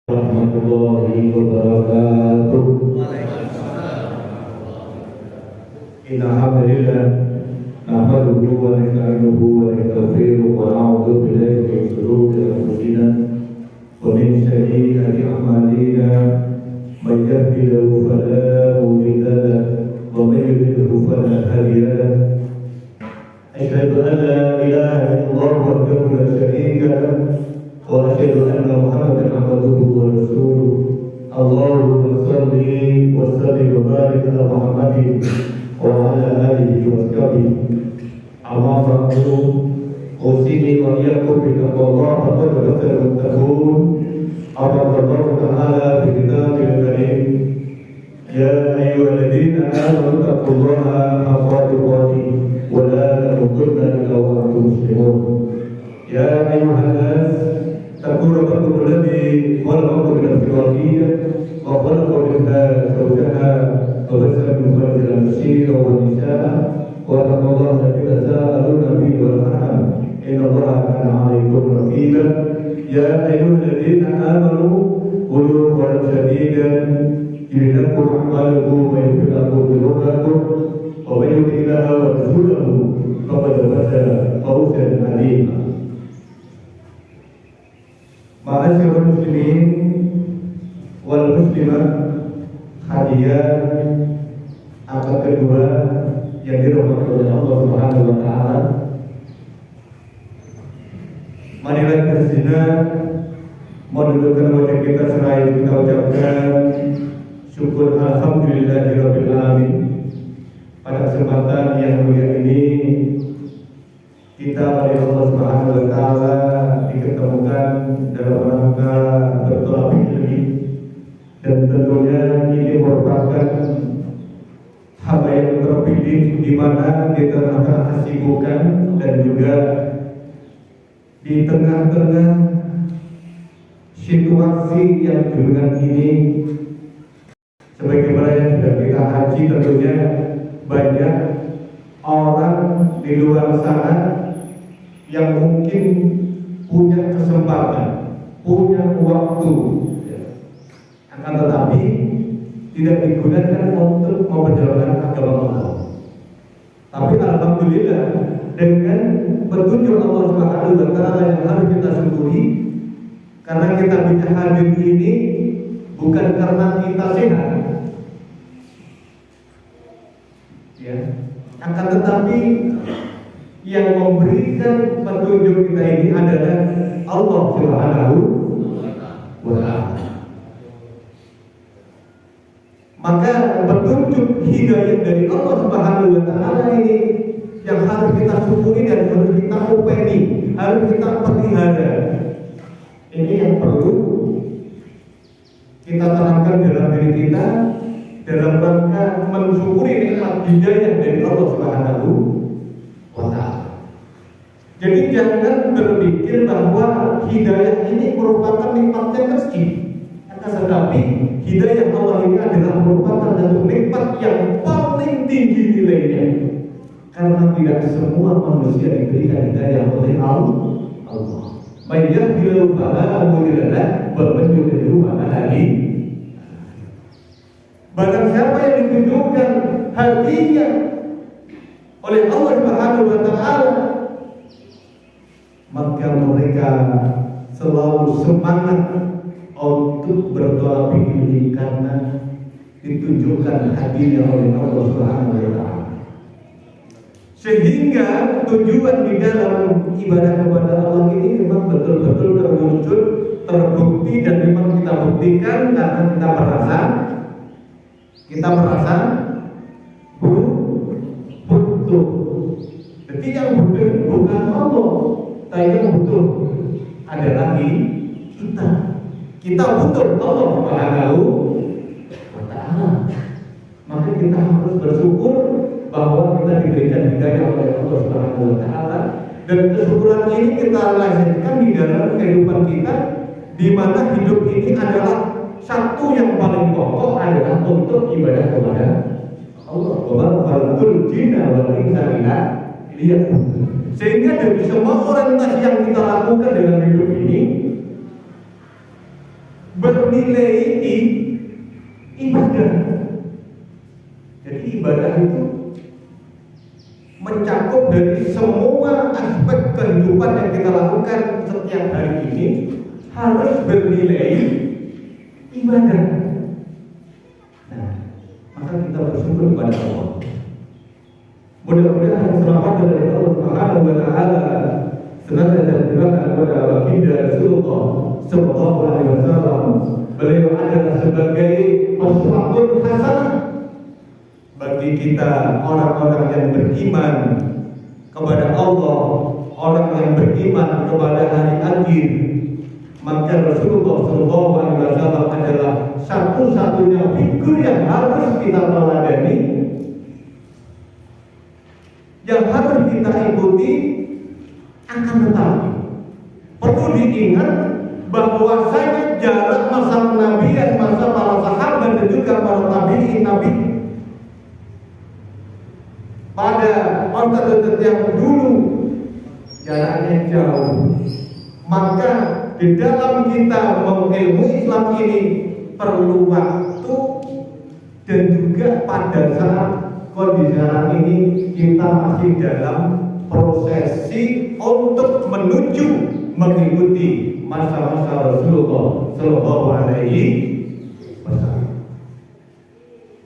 Warahmatullahi wabarakatuh. Inna hamdalillah nahmaduhu wa nasta'inuhu wa nastaghfiruh wa na'udzu billahi min shururi anfusina wa min sayyiati a'malina may yahdihillahu fala mudilla lahu wa may yudlilhu fala hadiya lahu. Asyhadu an la ilaha illallah wahdahu la syarika lahu wa asyhadu anna Muhammadan abduhu wa rasuluh. Allahumma shalli wa sallim wa barik ala Muhammadin wa ala alihi wa sahbihi. Amma ba'du, usini wa iyyakum bi taqwallahi faqad fatal muttaqun. Allah Ta'ala fi kitabil karim, ya ayyuhalladzina amanu taqullaha haqqa tuqatih wa la tamutunna illa wa antum muslimun. Ya ayyuhan nas اتقوا ربكم الذي خلقكم من نفس واحدة وخلق منها زوجها وبث منهما رجالا كثيرا ونساء واتقوا الله الذي تساءلون به والأرحام إن الله كان عليكم رقيبا. يا أيها الذين آمنوا قولوا قولا سديدا يصلح لكم أعمالكم ويغفر لكم ذنوبكم ومن يطع الله ورسوله فقد فاز فوزا عظيما. Ma'asyiral muslimin wal muslimat, hadiah akad kedua yang dirahmati oleh Allah Subhanahu wa taala. Marilah kita sejenak menundukkan wajah kita seraya kita ucapkan syukur alhamdulillahirabbil alamin. Pada kesempatan yang mulia ini kita oleh Allah Subhanahu wa taala diketemukan dalam rangka bertolak ilmi, dan tentunya ini merupakan hal yang terpilih di mana di tengah kesibukan dan juga di tengah-tengah situasi yang dengan ini, sebagaimana yang sudah kita haji, tentunya banyak orang di luar sana yang mungkin punya kesempatan, punya waktu, akan tetapi tidak digunakan untuk memperjalankan agama Allah. Tapi alhamdulillah, dengan petunjuk Allah Subhanahu wa taala yang harus kita syukuri, karena kita bisa hadir ini bukan karena kita sehat, ya, akan tetapi yang memberikan petunjuk kita ini adalah Allah Subhanahu wa taala. Maka petunjuk hidayah dari Allah Subhanahu wa taala ini yang harus kita syukuri dan harus kita upeni, harus kita pelihara. Ini yang perlu kita tanamkan dalam diri kita dalam rangka mensyukuri nikmat hidayah dari Allah Subhanahu wa taala. Jadi jangan berpikir bahwa hidayah ini merupakan nikmat yang kecil, akan tetapi hidayah Allah ini adalah merupakan satu nikmat yang paling tinggi nilainya, karena tidak semua manusia diberikan hidayah oleh Allah. May yahdihillahu fala mudilla lahu wa may yudlilhu fala hadiya. Barang siapa yang ditunjukkan hadiah oleh Allah Subhanahu wa taala, maka mereka selalu semangat untuk bertolak ini karena ditunjukkan hadiah oleh Allah Subhanahu wa taala. Sehingga tujuan di dalam ibadah kepada Allah ini memang betul-betul terwujud, terbukti, dan memang kita buktikan karena kita merasa butuh. Jadi yang butuh bukan Allah, tapi yang butuh adalah kita. Kita butuh Allah Subhanahu wa taala. Maka kita harus bersyukur bahwa kita diberikan hidayah oleh Allah Subhanahu wa taala, dan kesyukuran ini kita lahirkan di dalam kehidupan kita, di mana hidup ini adalah satu yang paling pokok adalah untuk ibadah kepada Allah. Wa khalaqul jinna wal insa illa liya'budun. Sehingga dari semua orientasi yang kita lakukan dalam hidup ini bernilai ibadah. Jadi ibadah itu mencakup dari semua aspek kehidupan yang kita lakukan setiap hari ini harus bernilai ibadah. Nah, maka kita bersyukur kepada Allah. Mudah-mudahan selamat dari Allah Subhanahu wa taala senantiasa diberikan kepada baginda Rasulullah sallallahu alaihi wasallam. Beliau adalah sebagai uswatun hasanah bagi kita orang-orang yang beriman kepada Allah, orang yang beriman kepada hari akhir. Maka Rasulullah sallallahu alaihi wasallam adalah satu-satunya figur yang harus kita teladani, yang harus kita ikuti. Akan tetapi perlu diingat bahwasanya jarak masa kenabian, masa para sahabat dan juga para tabi'in nabi pada masa yang dulu jaraknya jauh. Maka di dalam kita mengilmu Islam ini perlu waktu, dan juga pada saat kondisi saat ini kita masih dalam prosesi untuk menuju mengikuti masa-masa Rasulullah Sallallahu Alaihi Wasallam.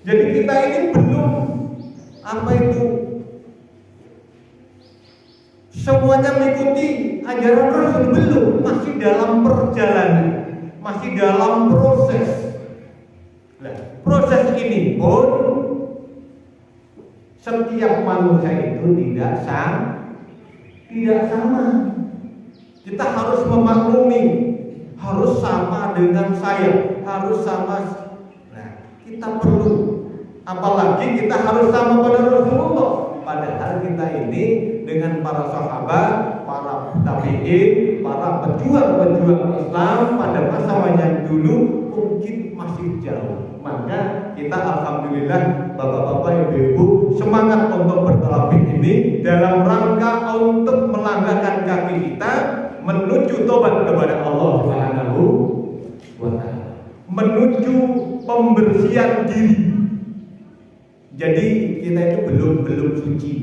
Jadi kita ini belum semuanya mengikuti ajaran Rasul, belum, masih dalam perjalanan, masih dalam proses. Nah, proses ini pun setiap manusia itu tidak sama. Kita harus memaklumi, harus sama dengan saya, harus sama. Nah, kita perlu, apalagi kita harus sama pada Rasulullah. Padahal kita ini dengan para sahabat, para tabi'in, para pejuang-pejuang Islam pada masa yang dulu mungkin masih jauh. Maka kita alhamdulillah bapak-bapak, ibu-ibu semangat untuk bertauhid ini dalam rangka untuk melangkahkan kaki kita menuju tobat kepada Allah Subhanahu wa taala, menuju pembersihan diri. Jadi kita itu belum suci.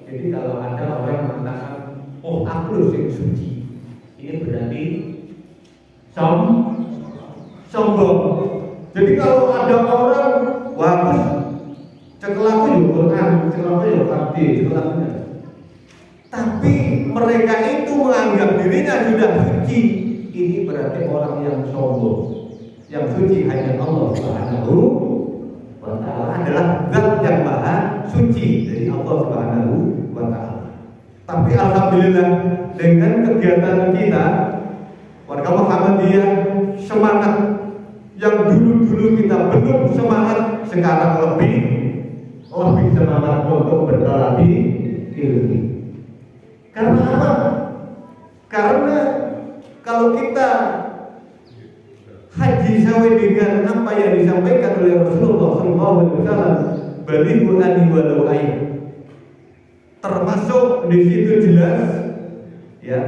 Jadi kalau ada orang mengatakan, oh aku sing suci, ini berarti sombong. Jadi kalau ada orang, wah cekelakku ya Quran, cekelakku ya hadis, cekelaknya. Tapi mereka itu menganggap dirinya sudah suci. Ini berarti orang yang sombong. Yang suci hanya Allah Subhanahu wa taala, adalah zat yang maha suci dari Allah Subhanahu wa taala. Tapi alhamdulillah dengan kegiatan kita warga Muhammadiyah semangat. Yang dulu kita belum semangat, sekarang lebih semangat untuk bertauhid ilmi. Karena apa? Karena kalau kita haji sawi dengan apa yang disampaikan oleh Rasulullah SAW, balighu anni walau ayat, termasuk di situ jelas ya,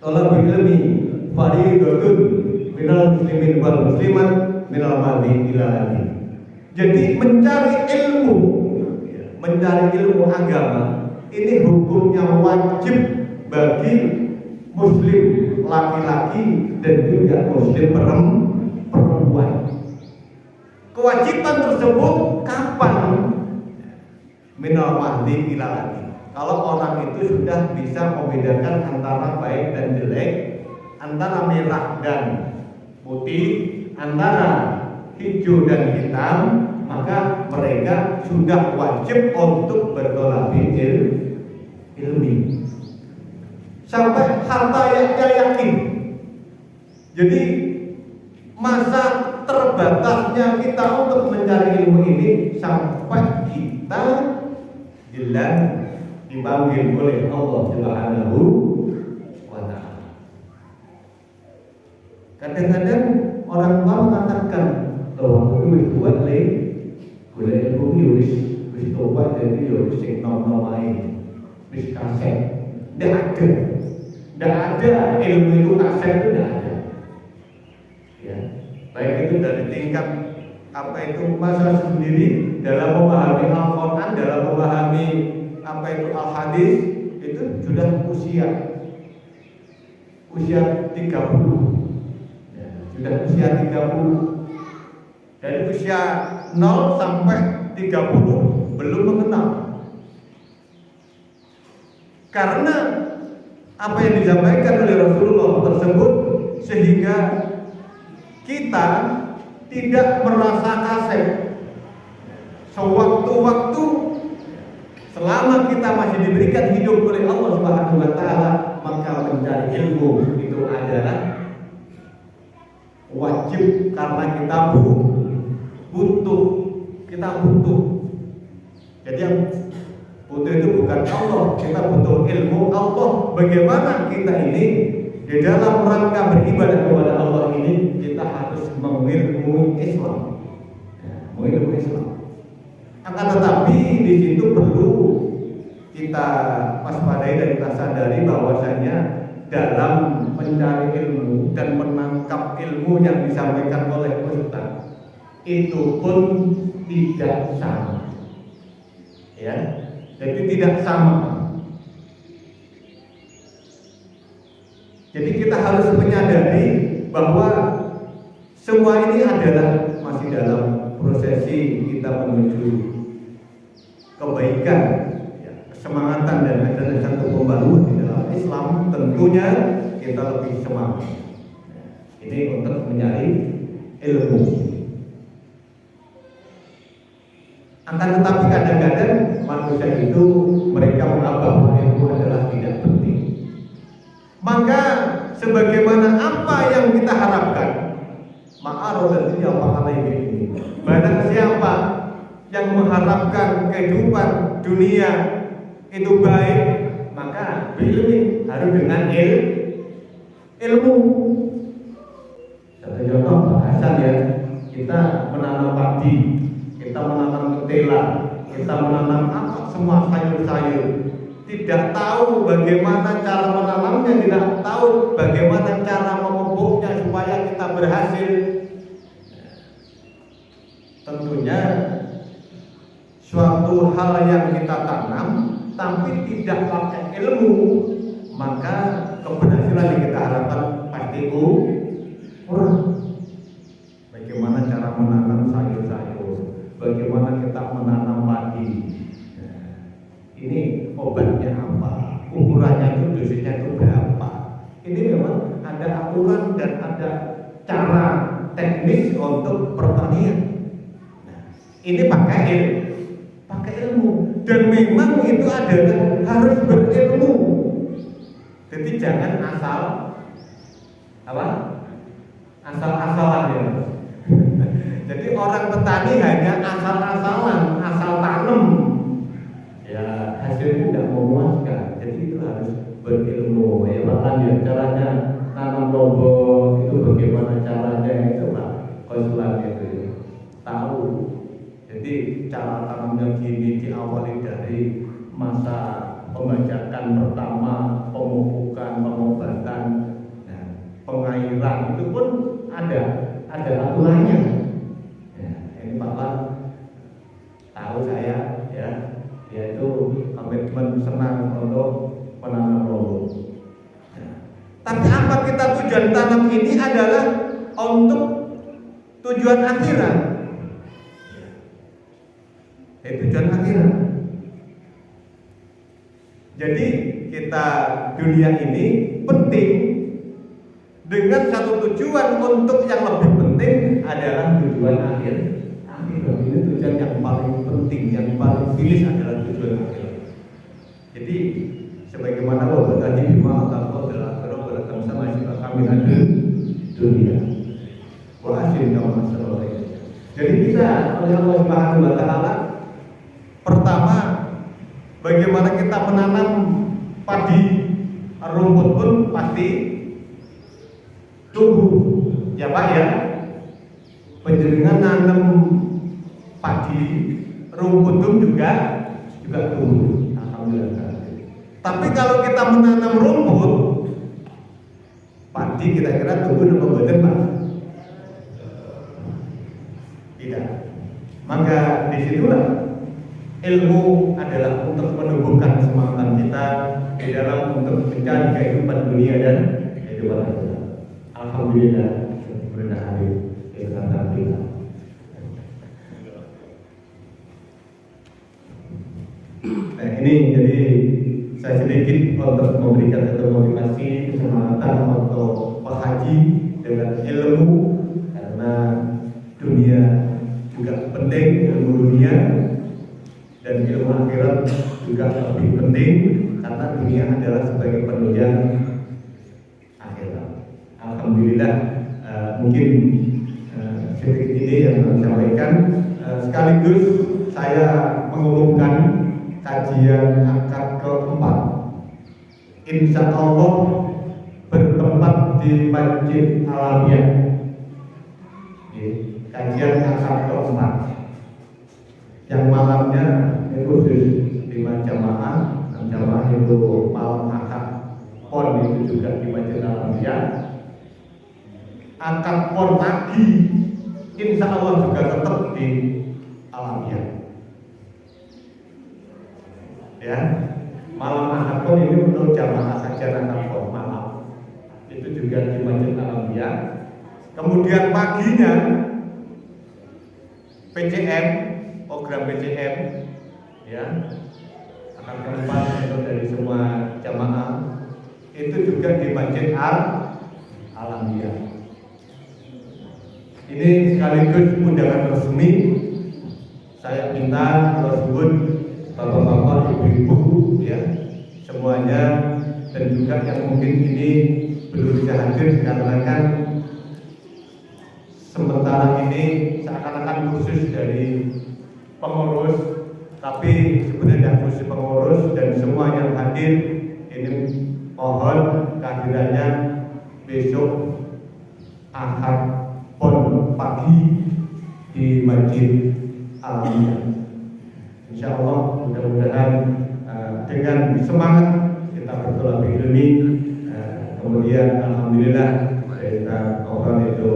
talabul ilmi fardhun minal muslimin wal muslimat minal madhi ila adi. Jadi mencari ilmu agama ini hukumnya wajib bagi muslim laki-laki dan juga muslim perempuan. Kewajiban tersebut kapan? Minal mahdi ila adi. Kalau orang itu sudah bisa membedakan antara baik dan jelek, antara merah dan putih, antara hijau dan hitam, maka mereka sudah wajib untuk bertauhid ilmi sampai harta yang yakin. Jadi masa terbatasnya kita untuk mencari ilmu ini sampai kita jelas dipanggil oleh Allah Subhanahu wa taala. Kadang-kadang orang tua mengatakan bahwa itu buat boleh ilmu wis tobat jadi yo sing nom-nom ae. Wis kaset. Tidak ada ilmu itu kaset itu tidak ada. Ya. baik itu dari tingkat apa itu masalah sendiri dalam memahami Al-Quran, dalam memahami apa itu Al-Hadis, itu sudah usia 30 ya, sudah usia 30. Dari usia 0 sampai 30 belum mengenal. Karena apa yang disampaikan oleh Rasulullah tersebut, sehingga kita tidak merasa kasih. Sewaktu-waktu selama kita masih diberikan hidup oleh Allah Subhanahu wa taala, maka mencari ilmu itu adalah wajib karena kita butuh. Jadi yang butuh itu bukan Allah, kita butuh ilmu Allah. Bagaimana kita ini di dalam rangka beribadah kepada Allah ini, kita harus mengilmui Islam. Mengilmui Islam. Akan tetapi di situ perlu kita waspadai dan kita sadari bahwasanya dalam mencari ilmu dan menangkap ilmu yang disampaikan oleh Ustaz itu pun tidak sama. Ya, jadi tidak sama. Jadi kita harus menyadari bahwa semua ini adalah masih dalam prosesi kita menuju kebaikan, ya, kesemangatan dan ada satu pembaruan di dalam Islam. Tentunya kita lebih semangat. Ini untuk mencari ilmu. Akan tetapi kadang-kadang manusia itu mereka menganggap ilmu adalah tidak penting. Maka sebagaimana apa yang kita harapkan, ma'arodatinya wa'alaihi ini. Barang siapa yang mengharapkan kehidupan dunia itu baik, maka ilmu harus dengan ilmu. Satu contoh bahasan ya, kita menanam padi, kita menanam ketela, kita menanam apa semua sayur-sayur. Tidak tahu bagaimana cara menanamnya, tidak tahu bagaimana cara memupuknya supaya kita berhasil. Tentunya suatu hal yang kita tanam tapi tidak pakai ilmu, maka keberhasilan yang kita harapkan pasti kurang. Bagaimana cara menanam sayur-sayur, bagaimana kita menanam padi, ini obatnya apa, ukurannya itu, dosisnya itu berapa. Ini memang ada aturan dan ada cara teknis untuk pertanian. Ini pakai ilmu, dan memang itu adalah harus berilmu. Jadi jangan asal-asalan ya. Jadi orang petani hanya asal-asalan, asal tanam, ya hasilnya tidak memuaskan. Jadi itu harus berilmu. Ya bahkan ya caranya tanam lombok itu bagaimana caranya, itu Pak konsulat itu tahu. Jadi cara tanamnya gini, diawali dari masa pembajakan pertama, pemupukan, pengobatan, pengairan, itu pun ada aturannya. Ya, ini Pak Lan tahu saya ya, yaitu komitmen senang untuk menanam lombok. Tapi apa kita tujuan tanam ini adalah untuk tujuan akhirat. Tujuan akhirat. Jadi kita dunia ini penting dengan satu tujuan untuk yang lebih penting adalah tujuan akhir. Ini tujuan yang paling penting, yang paling finis adalah tujuan akhirat. Jadi sebagaimana Allah tadi bima ataqwa adalah berkata sama sifat kami ada dunia. Wa asyidna wa masallallahu. Jadi kita oleh Allah Subhanahu wa taala, pertama, bagaimana kita menanam padi, rumput pun pasti tumbuh, ya Pak ya. Penjenengan nanam padi, rumput pun juga tumbuh. Alhamdulillah. Tapi kalau kita menanam rumput, padi kira-kira tumbuh atau mboten Pak? Tidak. Maka disitulah ilmu adalah untuk menumbuhkan semangat kita di dalam untuk mencari kehidupan dunia dan kehidupan akhirat. Alhamdulillah, berada hadir di tengah kita. Nah, ini jadi saya sedikit untuk memberikan satu motivasi kesemangatan untuk penghaji dengan ilmu, karena dunia juga penting, ilmu dunia dan ilmu akhirat juga lebih penting karena dunia adalah sebagai penunjang akhirat. Alhamdulillah, mungkin sedikit ini yang saya sampaikan, sekaligus saya mengumumkan kajian akad keempat, insya Allah bertempat di Masjid Alamiah. Kajian akad keempat yang malamnya itu khusus 5 jamaah, 6 jamaah itu malam akad pon itu juga di Masjid Alamiah. Akad pon pagi insya Allah juga tetap di Alamiah. Ya, malam akad pon ini untuk jamaah saja akad pon malam itu juga di Masjid Alamiah. Kemudian paginya PCM, program PCM, ya, akan keempat itu dari semua jamaah itu juga di Masjid Alamiah. Ini sekaligus undangan resmi. Saya minta tersebut bapak-bapak, ibu-ibu, ya, semuanya, dan juga yang mungkin ini belum bisa hadir dikarenakan sementara ini seakan-akan khusus dari pengurus, tapi sebenarnya khusus pengurus dan semua yang hadir ini mohon kehadirannya besok Ahad pon pagi di Masjid Alamiah. Insya Allah mudah-mudahan dengan semangat kita bertolak ilmi, kemudian alhamdulillah kita orang itu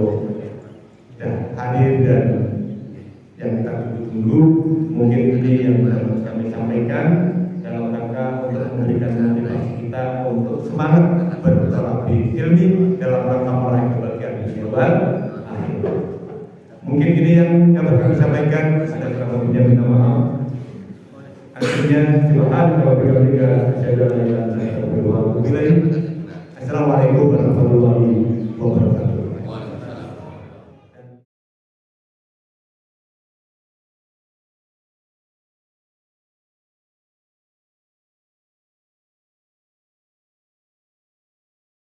sudah hadir dan yang kita tunggu. Mungkin ini yang harus kami sampaikan dalam rangka untuk memberikan motivasi kita untuk semangat bertolak ilmi dalam rangka meraih kebahagiaan kehidupan akhir. Mungkin ini yang dapat kami sampaikan. Ada kurang lebihnya minta maaf. Akhirnya, Subhanallah wa bihamdihi, asyhadu an la